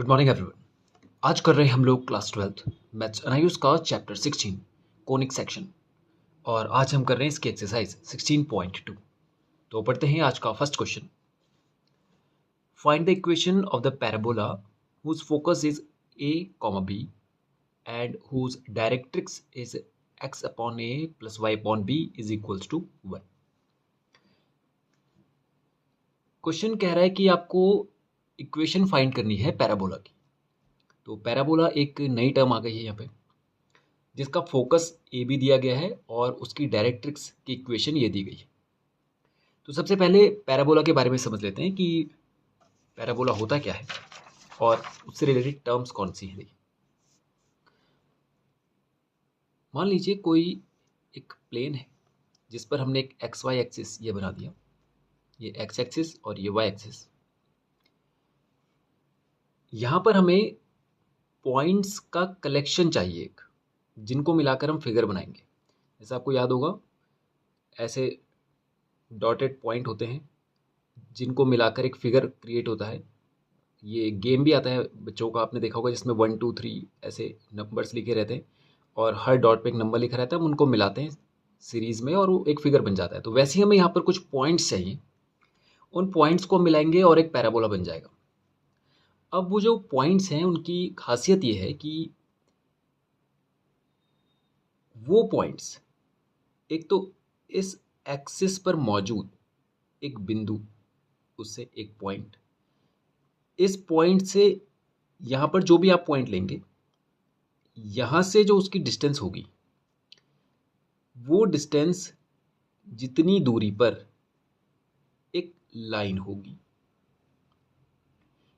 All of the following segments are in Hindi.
Good morning everyone. आज कर रहे हैं हम लोग क्लास 12th मैथ्स एनायुस का चैप्टर 16 कोनिक सेक्शन और आज हम कर रहे हैं इसकी एक्सरसाइज 16.2। तो पढ़ते हैं आज का first question. Find the equation of the parabola whose focus is a, b and whose directrix is x upon a plus y upon b is equals to 1। Question कह रहा है कि आपको इक्वेशन फाइंड करनी है पैराबोला की। तो पैराबोला एक नई टर्म आ गई है यहाँ पे, जिसका फोकस ए बी दिया गया है और उसकी डायरेक्ट्रिक्स की इक्वेशन ये दी गई है। तो सबसे पहले पैराबोला के बारे में समझ लेते हैं कि पैराबोला होता क्या है और उससे रिलेटेड टर्म्स कौन सी हैं। मान लीजिए कोई एक प्लेन है जिस पर हमने एक एक्स वाई एक्सिस ये बना दिया, ये एक्स एक्सिस और ये वाई एक्सिस। यहाँ पर हमें पॉइंट्स का कलेक्शन चाहिए एक, जिनको मिलाकर हम फिगर बनाएंगे। जैसा आपको याद होगा, ऐसे डॉटेड पॉइंट होते हैं जिनको मिलाकर एक फिगर क्रिएट होता है। ये गेम भी आता है बच्चों का, आपने देखा होगा, जिसमें 1 2 3 ऐसे नंबर्स लिखे रहते हैं और हर डॉट पे एक नंबर लिखा रहता है। हम उनको मिलाते हैं सीरीज में और वो एक फिगर बन जाता है। तो वैसे ही हमें यहाँ पर कुछ पॉइंट्स चाहिए, उन पॉइंट्स को मिलाएंगे और एक पैराबोला बन जाएगा। अब वो जो पॉइंट्स हैं उनकी खासियत ये है कि वो पॉइंट्स एक तो इस एक्सिस पर मौजूद एक बिंदु, उससे एक पॉइंट, इस पॉइंट से यहाँ पर जो भी आप पॉइंट लेंगे, यहाँ से जो उसकी डिस्टेंस होगी, वो डिस्टेंस जितनी दूरी पर एक लाइन होगी,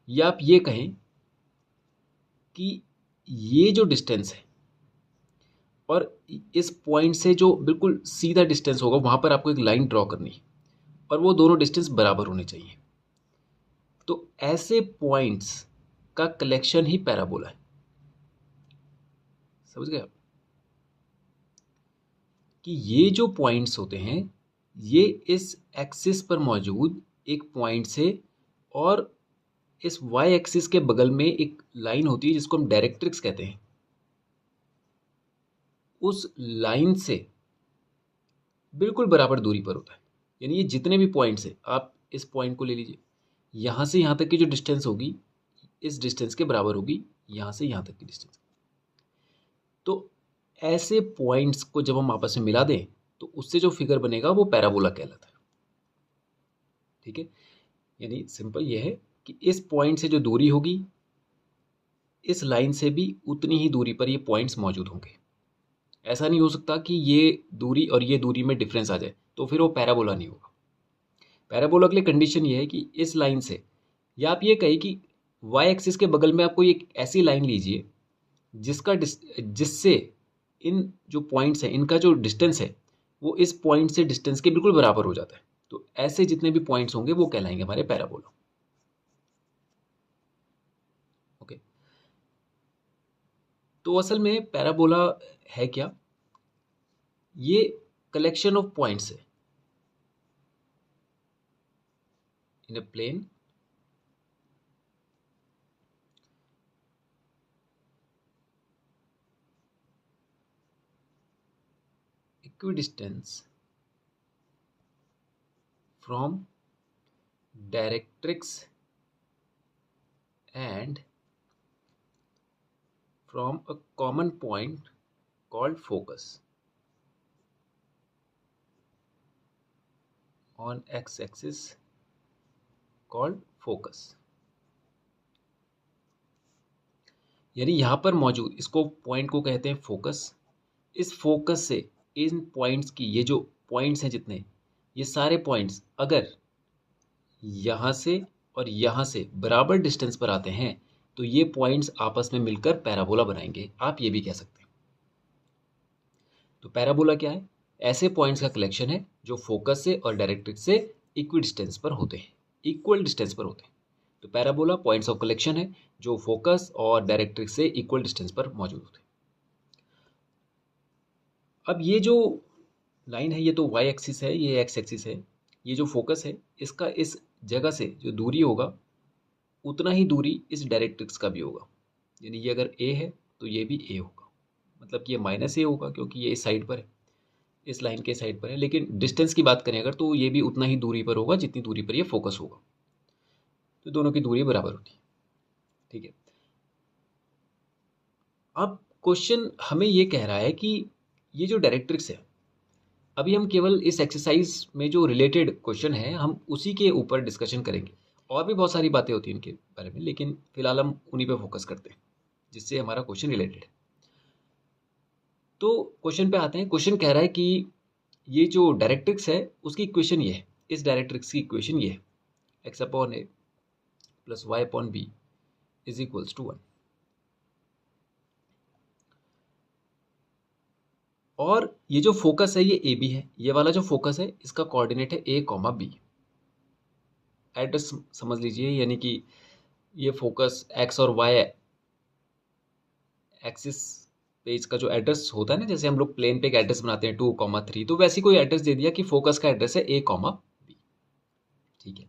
या आप ये कहें कि ये जो डिस्टेंस है और इस पॉइंट से जो बिल्कुल सीधा डिस्टेंस होगा, वहाँ पर आपको एक लाइन ड्रॉ करनी है और वो दोनों डिस्टेंस बराबर होने चाहिए। तो ऐसे पॉइंट्स का कलेक्शन ही पैराबोला है। समझ गए आप कि ये जो पॉइंट्स होते हैं ये इस एक्सिस पर मौजूद एक पॉइंट से और इस वाई एक्सिस के बगल में एक लाइन होती है जिसको हम डायरेक्ट्रिक्स कहते हैं, उस लाइन से बिल्कुल बराबर दूरी पर होता है। यानी ये जितने भी पॉइंट्स हैं, आप इस पॉइंट को ले लीजिए, यहाँ से यहाँ तक की जो डिस्टेंस होगी इस डिस्टेंस के बराबर होगी यहाँ से यहाँ तक की डिस्टेंस। तो ऐसे पॉइंट्स को जब हम आपस में मिला दें तो उससे जो फिगर बनेगा वो पैराबोला कहलाता है। ठीक है, यानी सिंपल ये है कि इस पॉइंट से जो दूरी होगी, इस लाइन से भी उतनी ही दूरी पर ये पॉइंट्स मौजूद होंगे। ऐसा नहीं हो सकता कि ये दूरी और ये दूरी में डिफरेंस आ जाए, तो फिर वो पैराबोला नहीं होगा। पैराबोला के लिए कंडीशन ये है कि इस लाइन से, या आप ये कहिए कि वाई एक्सिस के बगल में आप कोई एक ऐसी लाइन लीजिए जिससे इन जो पॉइंट्स हैं इनका जो डिस्टेंस है वो इस पॉइंट से डिस्टेंस के बिल्कुल बराबर हो जाता है। तो ऐसे जितने भी पॉइंट्स होंगे वो कहलाएंगे हमारे पैराबोला। ओके, तो असल में पैराबोला है क्या? ये कलेक्शन ऑफ पॉइंट्स है इन अ plane equidistance from directrix and from a common point called focus on x-axis called focus। यानी यहाँ पर मौजूद इसको पॉइंट को कहते हैं फोकस। इस फोकस से इन पॉइंट्स की, ये जो पॉइंट्स हैं जितने, ये सारे पॉइंट्स अगर यहाँ से और यहाँ से बराबर डिस्टेंस पर आते हैं तो ये पॉइंट्स आपस में मिलकर पैराबोला बनाएंगे। आप ये भी कह सकते हैं। तो पैराबोला क्या है? ऐसे पॉइंट्स का कलेक्शन है जो फोकस से और डायरेक्ट्रिक्स से इक्वल डिस्टेंस पर होते हैं, इक्वल डिस्टेंस पर होते हैं। तो पैराबोला पॉइंट्स ऑफ कलेक्शन है जो फोकस और डायरेक्ट्रिक्स से इक्वल डिस्टेंस पर मौजूद होते हैं। अब ये जो लाइन है ये तो वाई एक्सिस है, ये एक्स एक्सिस है। ये जो फोकस है इसका इस जगह से जो दूरी होगा उतना ही दूरी इस डायरेक्ट्रिक्स का भी होगा। यानी ये अगर ए है तो ये भी ए होगा, मतलब कि ये माइनस ए होगा क्योंकि ये इस साइड पर है, इस लाइन के साइड पर है। लेकिन डिस्टेंस की बात करें अगर, तो ये भी उतना ही दूरी पर होगा जितनी दूरी पर ये फोकस होगा। तो दोनों की दूरी बराबर होती है। ठीक है, अब क्वेश्चन हमें ये कह रहा है कि ये जो डायरेक्ट्रिक्स है, अभी हम केवल इस एक्सरसाइज में जो रिलेटेड क्वेश्चन है हम उसी के ऊपर डिस्कशन करेंगे। और भी बहुत सारी बातें होती हैं इनके बारे में, लेकिन फिलहाल हम उन्हीं पे फोकस करते हैं जिससे हमारा क्वेश्चन रिलेटेड है। तो क्वेश्चन पे आते हैं। क्वेश्चन कह रहा है कि ये जो डायरेक्ट्रिक्स है उसकी इक्वेशन ये है, इस डायरेक्ट्रिक्स की इक्वेशन ये है, x upon A plus Y upon B is equals to 1। और ये जो फोकस है ये ए बी है, ये वाला जो फोकस है इसका कोऑर्डिनेट है ए कॉमा बी। एड्रेस समझ लीजिए, यानी कि ये फोकस एक्स और वाई एक्सिस पे इसका जो एड्रेस होता है ना, जैसे हम लोग प्लेन पे एक एड्रेस बनाते हैं 2,3, तो वैसी कोई एड्रेस दे दिया कि फोकस का एड्रेस है ए कॉमा बी। ठीक है,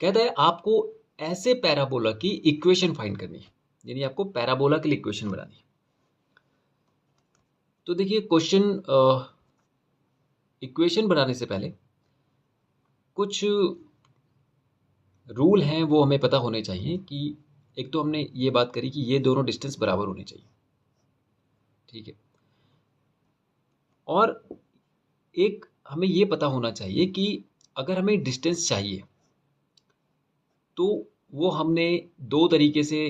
कहता है आपको ऐसे पैराबोला की इक्वेशन फाइंड करनी है, यानी आपको पैराबोला के लिए इक्वेशन बनानी है। तो देखिए क्वेश्चन इक्वेशन बनाने से पहले कुछ रूल हैं वो हमें पता होने चाहिए। कि एक तो हमने ये बात करी कि ये दोनों डिस्टेंस बराबर होने चाहिए। ठीक है, और एक हमें ये पता होना चाहिए कि अगर हमें डिस्टेंस चाहिए तो वो हमने दो तरीके से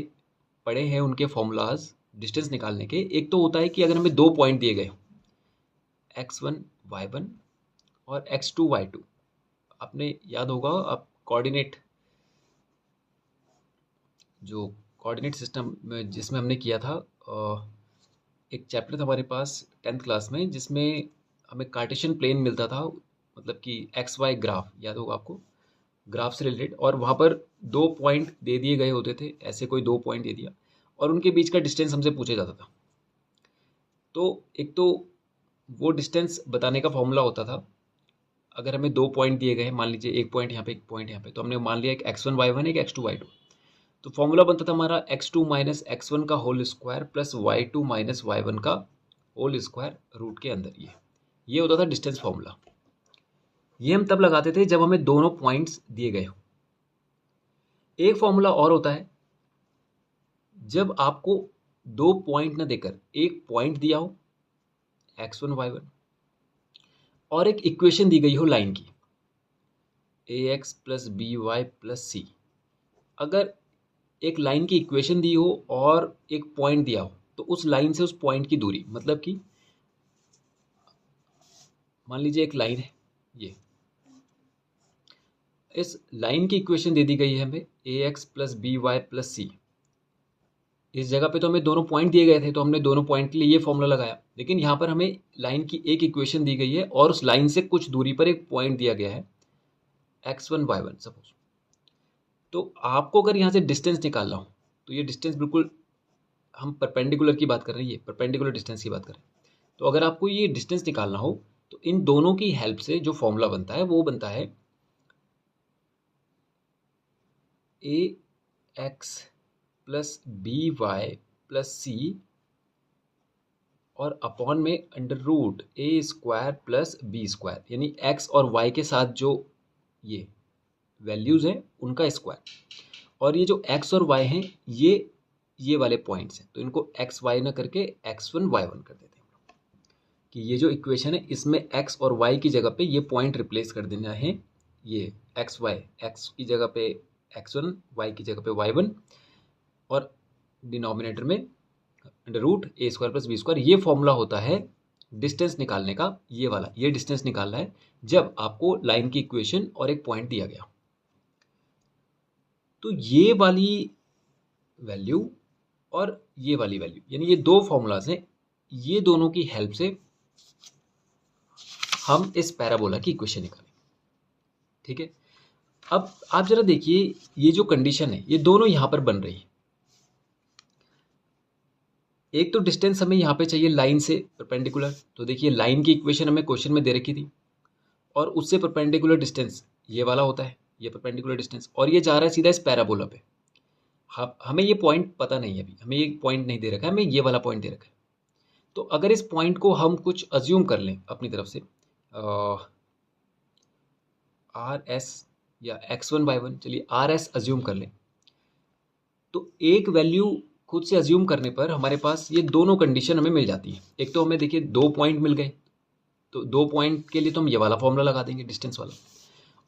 पढ़े हैं उनके फॉर्मूलाज डिस्टेंस निकालने के। एक तो होता है कि अगर हमें दो पॉइंट दिए गए x1 y1 और x2 y2, आपने याद होगा आप कोऑर्डिनेट, जो कोऑर्डिनेट सिस्टम में जिसमें हमने किया था, एक चैप्टर था हमारे पास 10th क्लास में जिसमें हमें कार्टेशियन प्लेन मिलता था, मतलब कि एक्स वाई ग्राफ, याद होगा आपको, ग्राफ से रिलेटेड। और वहाँ पर दो पॉइंट दे दिए गए होते थे, ऐसे कोई दो पॉइंट दे दिया और उनके बीच का डिस्टेंस हमसे पूछा जाता था। तो एक तो वो डिस्टेंस बताने का फॉर्मूला होता था, अगर हमें दो पॉइंट दिए गए हैं, मान लीजिए एक पॉइंट यहाँ पे एक पॉइंट यहाँ पे, तो हमने मान लिया एक x1 y1 एक x2 y2, तो फॉर्मूला बनता था हमारा x2 माइनस x1 का whole square plus y2 minus y1 का होल स्क्वायर रूट के अंदर। ये होता था डिस्टेंस फॉर्मूला। ये हम तब लगाते थे जब हमें दोनों पॉइंट्स दिए गए हो। एक फॉर्मूला और होता है जब आपको दो पॉइंट ना देकर एक पॉइंट दिया हो x1 y1 और एक इक्वेशन दी गई हो लाइन की ax plus B Y plus C. अगर एक लाइन की इक्वेशन दी हो और एक पॉइंट दिया हो तो उस लाइन से उस पॉइंट की दूरी, मतलब कि मान लीजिए एक लाइन है, ये इस लाइन की इक्वेशन दे दी गई है हमें ax plus B Y plus C. इस जगह पे तो हमें दोनों पॉइंट दिए गए थे तो हमने दोनों पॉइंट के लिए ये फॉर्मूला लगाया, लेकिन यहाँ पर हमें लाइन की एक इक्वेशन दी गई है और उस लाइन से कुछ दूरी पर एक पॉइंट दिया गया है x1 y1 सपोज। तो आपको अगर यहाँ से डिस्टेंस निकालना हो तो ये डिस्टेंस बिल्कुल, हम परपेंडिकुलर की बात कर रहे हैं, ये परपेंडिकुलर डिस्टेंस की बात कर रहे हैं। तो अगर आपको ये डिस्टेंस निकालना हो तो इन दोनों की हेल्प से जो फॉर्मूला बनता है वो बनता है ax plus B Y plus C और अपॉन में under root A square plus B square, यानी x और y के साथ जो ये वैल्यूज़ हैं उनका स्क्वायर। और ये जो x और y हैं ये वाले पॉइंट्स हैं, तो इनको x y ना करके x1 y1 कर देते हैं कि ये जो इक्वेशन है इसमें x और y की जगह पे ये पॉइंट रिप्लेस कर देना है। ये x y, x की जगह पे x1, y की जगह पे y1 और डिनोमिनेटर में under root A square plus B square. ये फॉर्मूला होता है डिस्टेंस निकालने का, ये वाला, ये डिस्टेंस निकालना है जब आपको लाइन की इक्वेशन और एक पॉइंट दिया गया। तो ये वाली वैल्यू और ये वाली वैल्यू, यानी ये दो फॉर्मूलाज हैं, ये दोनों की हेल्प से हम इस पैराबोला की इक्वेशन निकालेंगे। ठीक है, अब आप जरा देखिए ये जो कंडीशन है ये दोनों यहां पर बन रही है। एक तो डिस्टेंस हमें यहाँ पे चाहिए लाइन से परपेंडिकुलर, तो देखिए लाइन की इक्वेशन हमें क्वेश्चन में दे रखी थी और उससे परपेंडिकुलर डिस्टेंस ये वाला होता है, ये परपेंडिकुलर डिस्टेंस, और ये जा रहा है सीधा इस पैराबोला पे। हमें ये पॉइंट पता नहीं है, अभी हमें ये पॉइंट नहीं दे रखा है, हमें ये वाला पॉइंट दे रखा है। तो अगर इस पॉइंट को हम कुछ अज्यूम कर लें अपनी तरफ से, आर एस या x1 y1, चलिए आर एस अज्यूम कर लें, तो एक वैल्यू खुद से अज्यूम करने पर हमारे पास ये दोनों कंडीशन हमें मिल जाती है। एक तो हमें देखिए 2 पॉइंट मिल गए, तो 2 पॉइंट के लिए तो हम ये वाला फॉर्मूला लगा देंगे डिस्टेंस वाला,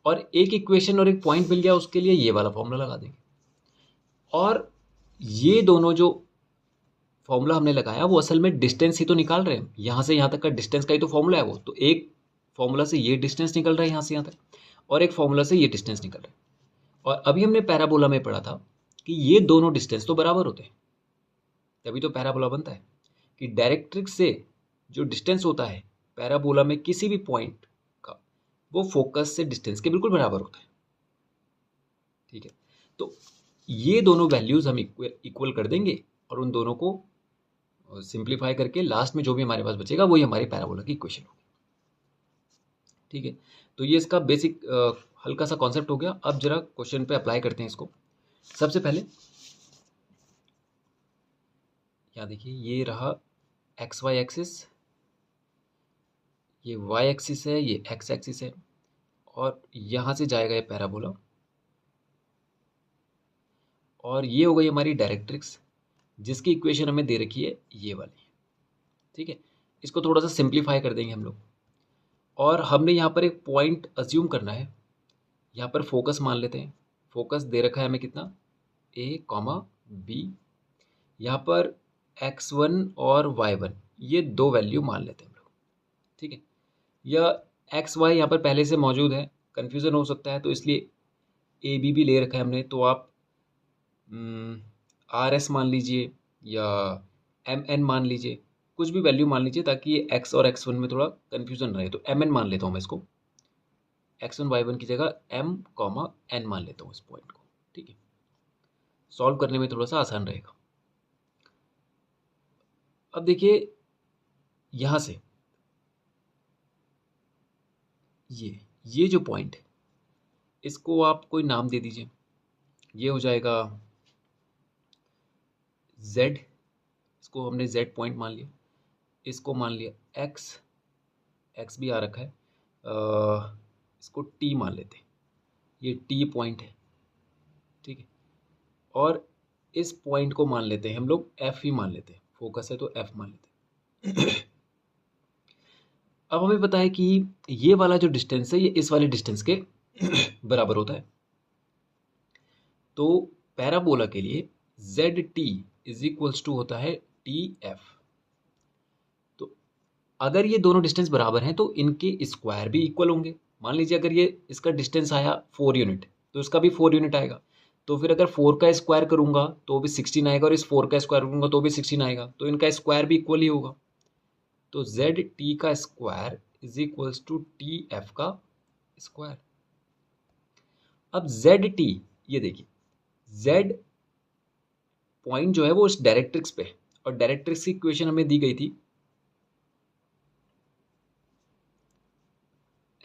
और एक इक्वेशन और एक पॉइंट मिल गया उसके लिए ये वाला फॉर्मूला लगा देंगे। और ये दोनों जो फॉर्मूला हमने लगाया वो असल में डिस्टेंस ही तो निकाल रहे हैं, यहाँ से यहाँ तक का डिस्टेंस का ही तो फॉर्मूला है वो। तो एक फॉर्मूला से ये डिस्टेंस निकल रहा है यहाँ से यहाँ तक, और एक फॉर्मूला से ये डिस्टेंस निकल रहा है। और अभी हमने पैराबोला में पढ़ा था कि ये दोनों डिस्टेंस तो बराबर होते हैं, तभी तो पैराबोला बनता है, कि डायरेक्ट्रिक्स से जो डिस्टेंस होता है पैराबोला में किसी भी पॉइंट का, वो फोकस से डिस्टेंस के बिल्कुल बराबर होता है। ठीक है, तो ये दोनों वैल्यूज हम इक्वल कर देंगे और उन दोनों को सिंप्लीफाई करके लास्ट में जो भी हमारे पास बचेगा वही हमारी पैराबोला की इक्वेशन होगी। ठीक है, तो ये इसका बेसिक हल्का सा कॉन्सेप्ट हो गया। अब जरा क्वेश्चन पे अप्लाई करते हैं इसको। सबसे पहले यहाँ देखिए, ये रहा एक्स वाई एक्सिस, ये वाई एक्सिस है, ये एक्स एक्सिस है, और यहाँ से जाएगा ये पैराबोला, और ये हो गई हमारी डायरेक्ट्रिक्स जिसकी इक्वेशन हमें दे रखी है ये वाली। ठीक है, इसको थोड़ा सा सिंप्लीफाई कर देंगे हम लोग, और हमने यहाँ पर एक पॉइंट अज्यूम करना है। यहाँ पर फोकस मान लेते हैं, फोकस दे रखा है हमें कितना, ए कॉमा बी। यहाँ पर x1 और y1 ये दो वैल्यू मान लेते हैं हम लोग। ठीक है, यह एक्स वाई यहाँ पर पहले से मौजूद है, कन्फ्यूज़न हो सकता है, तो इसलिए ए बी भी ले रखा है हमने। तो आप आर एस मान लीजिए या एम एन मान लीजिए, कुछ भी वैल्यू मान लीजिए ताकि ये एक्स और x1 में थोड़ा कन्फ्यूज़न रहे। तो एम एन मान लेता हूँ मैं इसको, x1 y1 की जगह m कॉमा n मान लेता हूँ इस पॉइंट को। ठीक है, सॉल्व करने में थोड़ा सा आसान रहेगा। अब देखिए यहाँ से ये जो पॉइंट है इसको आप कोई नाम दे दीजिए। ये हो जाएगा z, इसको हमने z पॉइंट मान लिया, इसको मान लिया x भी आ रखा है, इसको t मान लेते हैं, ये t पॉइंट है। ठीक है, और इस पॉइंट को मान लेते हैं हम लोग f ही मान लेते हैं, फोकस है तो f मान लेते हैं। अब हमें पता है कि ये वाला जो डिस्टेंस है ये इस वाले डिस्टेंस के बराबर होता है। तो पैराबोला के लिए Z T is equals to होता है टी एफ। तो अगर ये दोनों डिस्टेंस बराबर हैं तो इनके स्क्वायर भी इक्वल होंगे। मान लीजिए अगर ये इसका डिस्टेंस आया 4 यूनिट तो इसका भी 4 यूनिट आएगा। तो फिर अगर 4 का स्क्वायर करूंगा तो भी 16 आएगा, और इस 4 का स्क्वायर करूंगा तो भी 16 आएगा, तो इनका स्क्वायर भी इक्वल ही होगा। तो जेड टी का square is equals to T F का स्क्वायर। अब जेड टी, ये देखिए जेड पॉइंट जो है वो इस डायरेक्ट्रिक्स पे है, और डायरेक्ट्रिक्स की इक्वेशन हमें दी गई थी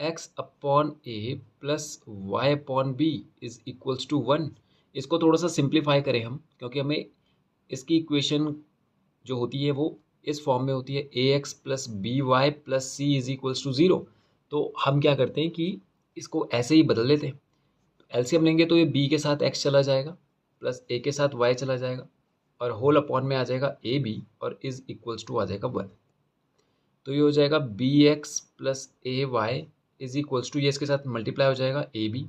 x upon A plus Y upon B is equals to 1। इसको थोड़ा सा सिंप्लीफाई करें हम, क्योंकि हमें इसकी इक्वेशन जो होती है वो इस फॉर्म में होती है A X plus B Y plus C is equals to 0। तो हम क्या करते हैं कि इसको ऐसे ही बदल लेते हैं। एलसीएम लेंगे तो ये b के साथ x चला जाएगा, प्लस a के साथ y चला जाएगा, और होल अपॉन में आ जाएगा ए बी, और इज इक्वल्स टू आ जाएगा 1। तो ये हो जाएगा B X plus A Y is equals to, ये इसके साथ मल्टीप्लाई हो जाएगा ए बी।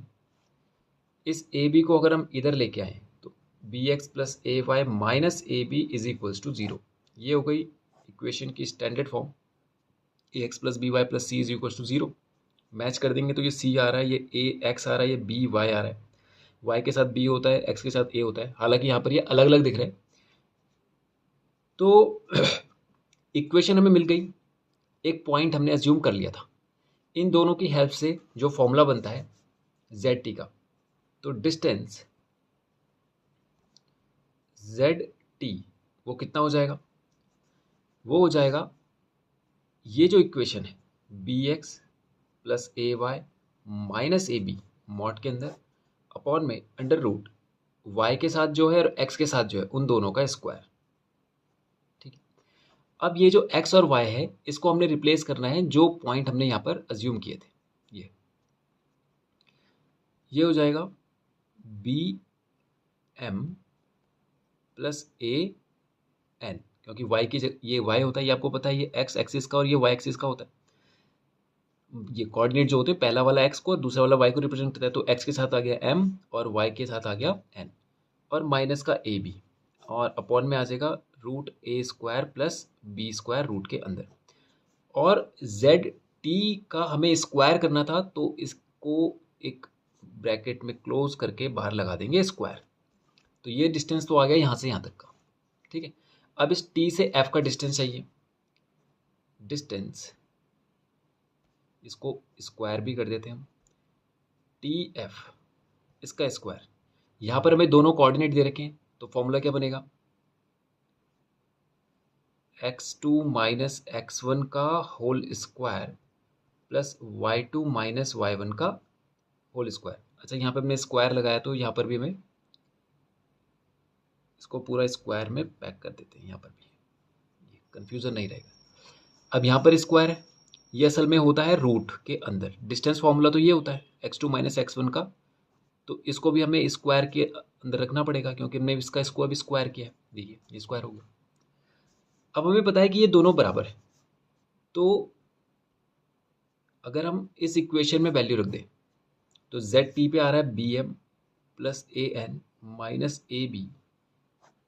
इस ए बी को अगर हम इधर लेके आए तो B X plus A Y minus A B is equals to 0। ये हो गई इक्वेशन की standard form, A X plus B Y plus C is equals to 0। Match कर देंगे तो ये सी आ रहा है, ये ए एक्स आ रहा है, ये बी वाई आ रहा है, वाई के साथ बी होता है, एक्स के साथ ए होता है, हालांकि यहाँ पर ये अलग अलग दिख रहे हैं। तो इक्वेशन हमें मिल गई, एक पॉइंट हमने अज्यूम कर लिया था। इन दोनों की हेल्प से जो फॉर्मूला बनता है जेड टी का, तो डिस्टेंस जेड टी वो कितना हो जाएगा, वो हो जाएगा ये जो इक्वेशन है B X plus A Y minus A B mod के अंदर अपॉन में अंडर रूट वाई के साथ जो है और एक्स के साथ जो है उन दोनों का स्क्वायर। ठीक है, अब ये जो एक्स और वाई है इसको हमने रिप्लेस करना है जो पॉइंट हमने यहाँ पर अज्यूम किए थे। ये हो जाएगा B M plus A N, क्योंकि y की ये y होता है, ये आपको पता है, ये x एक्सिस का और ये y एक्सिस का होता है। ये कोऑर्डिनेट जो होते हैं पहला वाला x को और दूसरा वाला y को रिप्रेजेंट करता है, तो x के साथ आ गया m और y के साथ आ गया n और माइनस का ए बी और अपॉन में आ जाएगा root A square plus B square root के अंदर। और जेड टी का हमें स्क्वायर करना था तो इसको एक ब्रैकेट में क्लोज करके बाहर लगा देंगे स्क्वायर। तो ये डिस्टेंस तो आ गया यहाँ से यहाँ तक का। ठीक है, अब इस टी से एफ का डिस्टेंस चाहिए। डिस्टेंस इसको स्क्वायर भी कर देते हैं हम, टी एफ इसका स्क्वायर। यहाँ पर हमें दोनों कोऑर्डिनेट दे रखे हैं तो फॉर्मूला क्या बनेगा, x2 माइनस x1 का whole square plus y2 minus y1 का होल स्क्वायर। अच्छा, यहाँ पर हमने स्क्वायर लगाया तो यहाँ पर भी हमें इसको पूरा स्क्वायर में पैक कर देते हैं, यहाँ पर भी ये कन्फ्यूज़न नहीं रहेगा। अब यहाँ पर स्क्वायर है, ये असल में होता है रूट के अंदर। डिस्टेंस फार्मूला तो ये होता है x2 माइनस x1 का, तो इसको भी हमें स्क्वायर के अंदर रखना पड़ेगा क्योंकि हमने इसका स्क्वायर भी स्क्वायर किया है। देखिए ये स्क्वायर हो गया। अब हमें पता है कि ये दोनों बराबर है, तो अगर हम इस इक्वेशन में वैल्यू रख दें तो जेड टी पे आ रहा है B M plus A N minus A B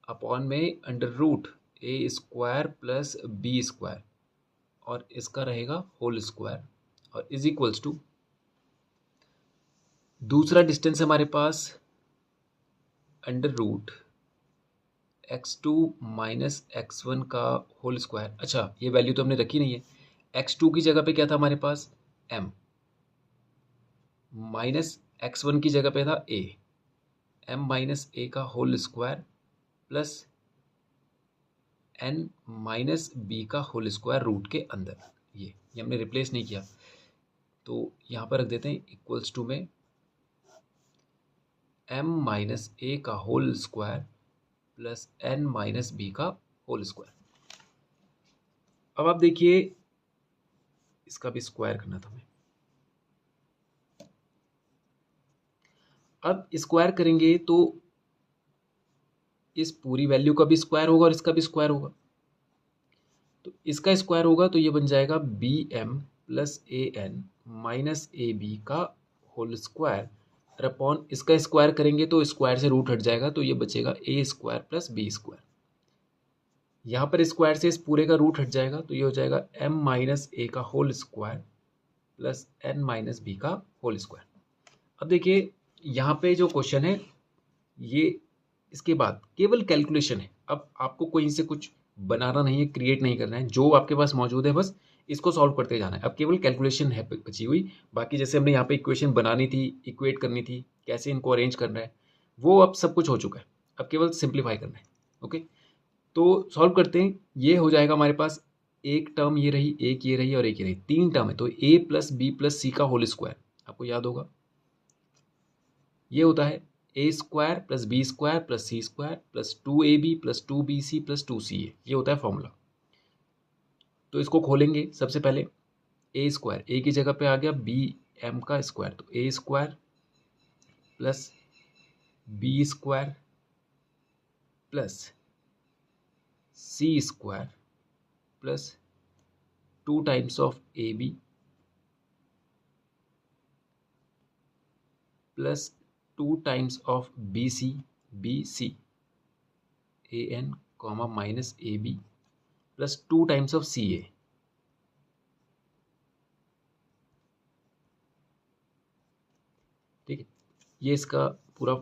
upon में under root A square plus B square और इसका रहेगा होल स्क्वायर और इज इक्वल्स टू दूसरा डिस्टेंस हमारे पास under root x2 minus x1 का होल स्क्वायर। अच्छा, ये वैल्यू तो हमने रखी नहीं है। x2 की जगह पे क्या था हमारे पास m, माइनस x1 की जगह पे था a, m माइनस a का whole square plus n minus B का होल स्क्वायर रूट के अंदर। ये हमने रिप्लेस नहीं किया तो यहाँ पर रख देते हैं इक्वल्स टू में m माइनस ए का whole square plus n minus B का होल स्क्वायर। अब आप देखिए इसका भी स्क्वायर करना था हमें। अब स्क्वायर करेंगे तो इस पूरी वैल्यू का भी स्क्वायर होगा और इसका भी स्क्वायर होगा। तो इसका स्क्वायर होगा तो ये बन जाएगा B M plus A N minus A B का होल स्क्वायर और अपॉन इसका स्क्वायर करेंगे तो स्क्वायर से रूट हट जाएगा तो ये बचेगा ए स्क्वायर प्लस बी स्क्वायर। यहाँ पर स्क्वायर से इस पूरे का रूट हट जाएगा तो ये हो जाएगा m माइनस ए का whole square plus n minus B का होल स्क्वायर। अब देखिए यहाँ पे जो क्वेश्चन है ये इसके बाद केवल कैलकुलेशन है। अब आपको कहीं से कुछ बनाना नहीं है, क्रिएट नहीं करना है, जो आपके पास मौजूद है बस इसको सॉल्व करते जाना है। अब केवल कैलकुलेशन है बची हुई, बाकी जैसे हमने यहाँ पे इक्वेशन बनानी थी, इक्वेट करनी थी, कैसे इनको अरेंज करना है, वो अब सब कुछ हो चुका है। अब केवल सिंप्लीफाई करना है। ओके, तो सॉल्व करते हैं। ये हो जाएगा हमारे पास एक टर्म ये रही, एक ये रही और एक ये रही, तीन टर्म है तो a plus B plus C का होल स्क्वायर आपको याद होगा ये होता है A square plus B square plus C square plus 2ab plus 2bc plus 2ca, ये होता है फॉर्मूला। तो इसको खोलेंगे सबसे पहले ए स्क्वायर, ए की जगह पे आ गया बी एम का स्क्वायर तो A square plus B square plus C square plus 2 times of A B plus 2 times of B C A N comma minus A B plus 2 times of C A. ठीक है, ये इसका पूरा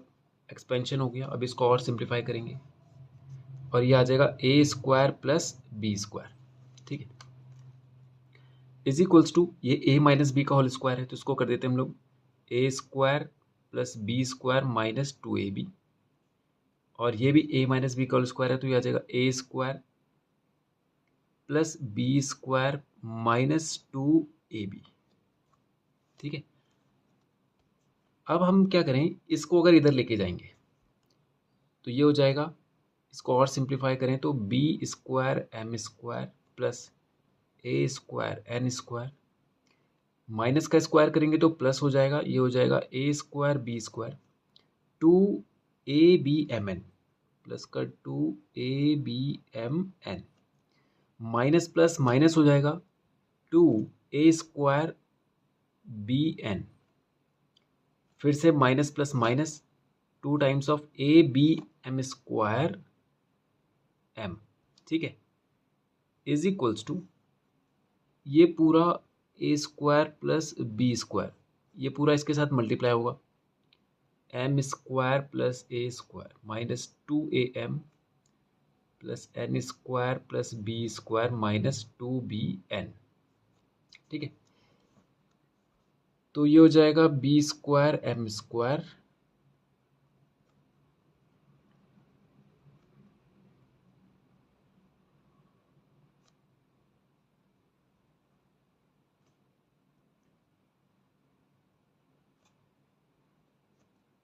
एक्सपेंशन हो गया। अब इसको और सिंप्लीफाई करेंगे और ये आ जाएगा A square plus B square. ठीक है, इज इक्वल्स टू ये ए माइनस बी का होल स्क्वायर है तो इसको कर देते हैं हम लोग A square plus B square minus 2ab और ये भी ए माइनस बी का होल स्क्वायर है तो ये आ जाएगा A square plus B square minus 2ab। ठीक है, अब हम क्या करें, इसको अगर इधर लेके जाएंगे तो ये हो जाएगा, इसको और सिंप्लीफाई करें तो B square M square plus A square N square, minus का स्क्वायर करेंगे तो प्लस हो जाएगा, ये हो जाएगा A square B square two A B M N plus का two A B M N, minus plus minus हो जाएगा two A square B N, फिर से minus plus minus two times of A B M square M, ठीक है, इज इक्वल्स टू ये पूरा ए स्क्वायर प्लस बी स्क्वायर, ये पूरा इसके साथ मल्टीप्लाई होगा, M square plus A square minus two A M plus N square plus B square minus two B N, ठीक है। तो ये हो जाएगा बी स्क्वायर एम स्क्वायर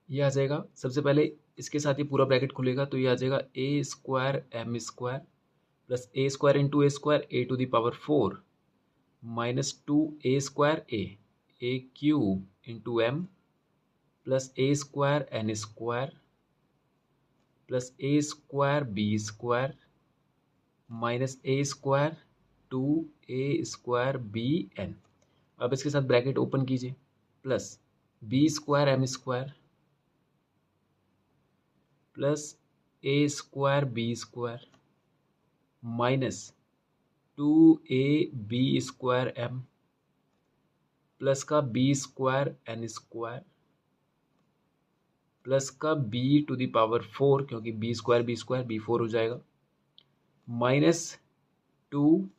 ये आ जाएगा, सबसे पहले इसके साथ ही पूरा ब्रैकेट खुलेगा तो ये आ जाएगा A square M square plus A square into A to the power 4 minus two A square A cube into M plus A square N square plus A square B square minus A square two A square B N. अब इसके साथ ब्रैकेट ओपन कीजिए, plus B square M square plus A square B square minus two A B square M plus का B square N square plus का बी टू द पावर 4, क्योंकि बी स्क्वायर बी 4 हो जाएगा, minus two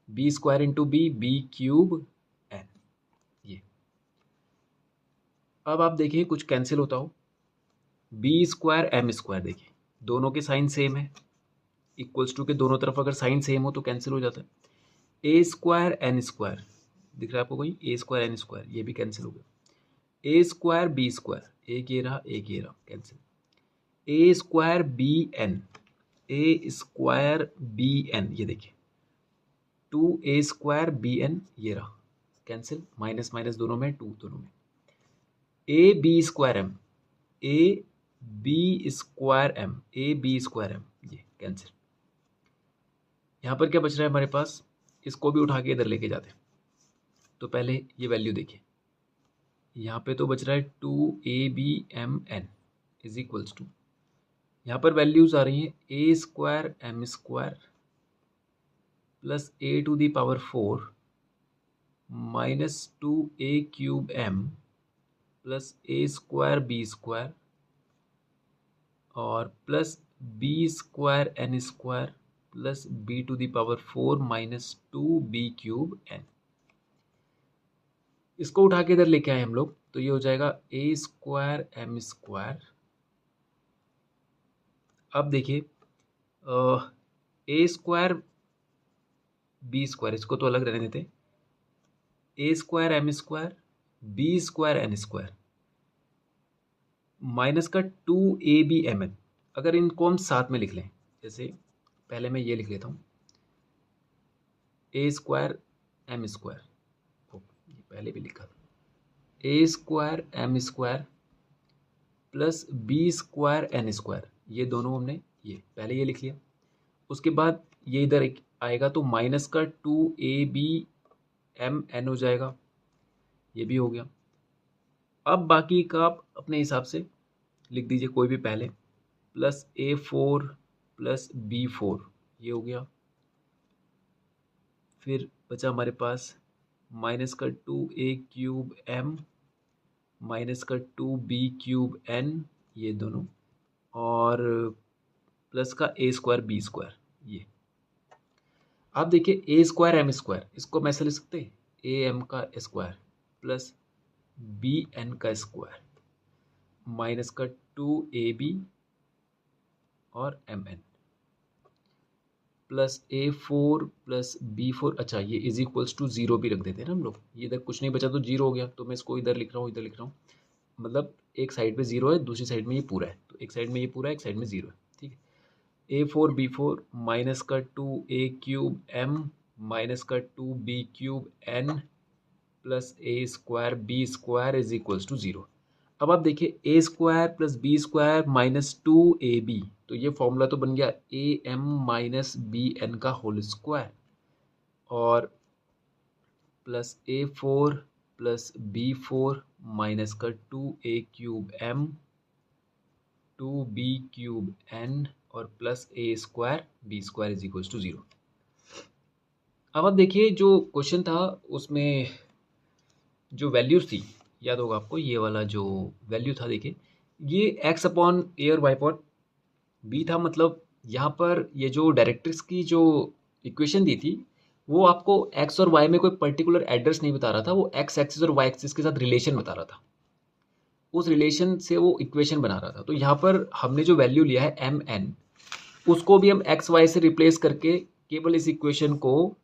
B square into B cube N. ये अब आप देखिए कुछ कैंसिल होता हो, बी स्क्वायर एम स्क्वायर, देखिए दोनों के साइन सेम है, इक्वल्स टू के दोनों तरफ अगर साइन सेम हो तो कैंसिल हो जाता है, ए स्क्वायर एन स्क्वायर दिख रहा है आपको कोई, ए स्क्वायर एन स्क्वायर ये भी कैंसिल हो गया, ए स्क्वायर बी स्क्वायर एक ये रहा cancel, A square B N, A square B N ये देखिए two A square B N ये रहा कैंसिल, माइनस माइनस दोनों में, टू दोनों में, A B square M, A B square M, A B square M ये कैंसिल। यहाँ पर क्या बच रहा है हमारे पास, इसको भी उठा के इधर लेके जाते हैं, तो पहले ये वैल्यू देखिए, यहाँ पे तो बच रहा है two A B M N is equals to, यहाँ पर वैल्यूज आ रही हैं A square M square plus A to the power 4 minus two A cube M plus A square B square और plus B square N square plus B to the power 4 minus two B cube N. इसको उठा के इधर लेके आए हम लोग तो ये हो जाएगा ए स्क्वायर एम स्क्वायर, अब देखिए ए स्क्वायर बी स्क्वायर इसको तो अलग रहने देते, A square M square B square N square minus का two A B M N, अगर इनको हम साथ में लिख लें, जैसे पहले मैं ये लिख लेता हूँ ए स्क्वायर एम स्क्वायर, ये पहले भी लिखा था, A square M square plus B square N square, ये दोनों हमने ये पहले ये लिख लिया, उसके बाद ये इधर एक आएगा तो माइनस का two A B M N हो जाएगा, ये भी हो गया। अब बाकी का आप अपने हिसाब से लिख दीजिए कोई भी पहले, प्लस ए 4 प्लस बी 4 ये हो गया, फिर बचा हमारे पास माइनस का two A cube M minus का टू बी क्यूब एन ये दोनों, और प्लस का ए स्क्वायर बी स्क्वायर ये। आप देखिए ए स्क्वायर एम स्क्वायर इसको मैं ऐसे लिख सकते हैं, ए एम का स्क्वायर प्लस बी एन का स्क्वायर माइनस का टू ए बी और एम एन प्लस ए 4 प्लस बी 4, अच्छा ये इज इक्वल्स टू 0 भी रख देते हैं ना हम लोग, ये इधर कुछ नहीं बचा तो 0 हो गया, तो मैं इसको इधर लिख रहा हूँ, इधर लिख रहा हूँ मतलब एक साइड पे 0 है, दूसरी साइड में ये पूरा है, तो एक साइड में ये पूरा है, एक साइड में 0 है, ठीक है। A4 B4 माइनस का 2A³ M माइनस का 2B³ N plus A² B² is equals to 0। अब आप देखिए A² plus B² minus 2AB, तो ये फॉर्मूला तो बन गया AM माइनस BN का होल स्क्वायर, और plus A4 plus B4 minus का 2A³ M 2B³ N और plus A² B² is equals to 0। अब आप देखिए जो क्वेश्चन था उसमें जो वैल्यूज थी, याद होगा आपको, ये वाला जो वैल्यू था देखिए, ये x अपॉन ए और वाई अपॉन बी था। मतलब यहाँ पर ये जो डायरेक्ट्रिक्स की जो इक्वेशन दी थी वो आपको x और y में कोई पर्टिकुलर एड्रेस नहीं बता रहा था, वो x एक्सिस और y एक्सिस के साथ रिलेशन बता रहा था, उस रिलेशन से वो इक्वेशन बना रहा था। तो यहाँ पर हमने जो वैल्यू लिया है एम एन, उसको भी हम एक्स वाई से रिप्लेस करके केवल इस इक्वेशन को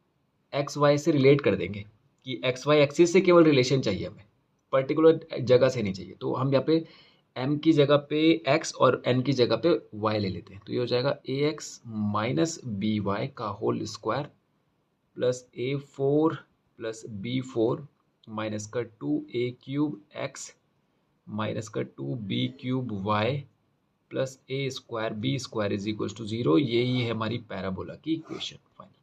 एक्स वाई से रिलेट कर देंगे कि एक्स वाई एक्सिस से केवल रिलेशन चाहिए हमें, पर्टिकुलर जगह से नहीं चाहिए। तो हम यहाँ पे m की जगह पे x और n की जगह पे y ले लेते हैं, तो ये हो जाएगा ax माइनस बी वाई का whole square plus A4 plus B4 minus का 2A³ x माइनस का 2B³ y plus A² B² is equal to 0। यही है हमारी पैराबोला की इक्वेशन। फाइनल।